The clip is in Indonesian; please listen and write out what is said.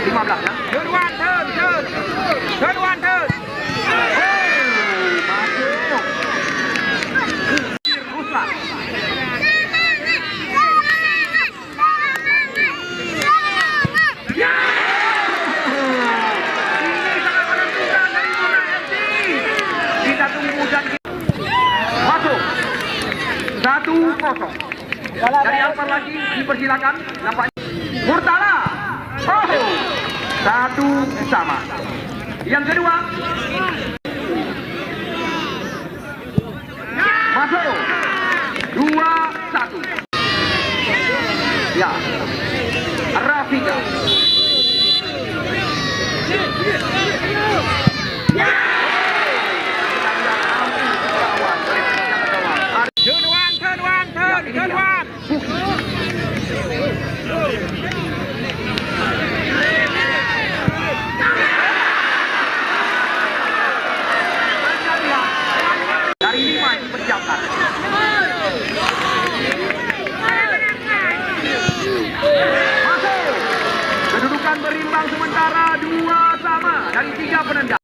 15 ya. Turn one, turn. Turn one, turn. Masuk. Ruslan. Kita tunggu dan masuk 1-0. Dari Alpar lagi dipersilakan. Nampaknya Murtala. Oh, 1 sama. Yang kedua masuk 2-1. Ya, Rafika. Turn one. Dari 5 yang dipersiapkan. Masuk. Kedudukan berimbang sementara 2 sama dari 3 penendang.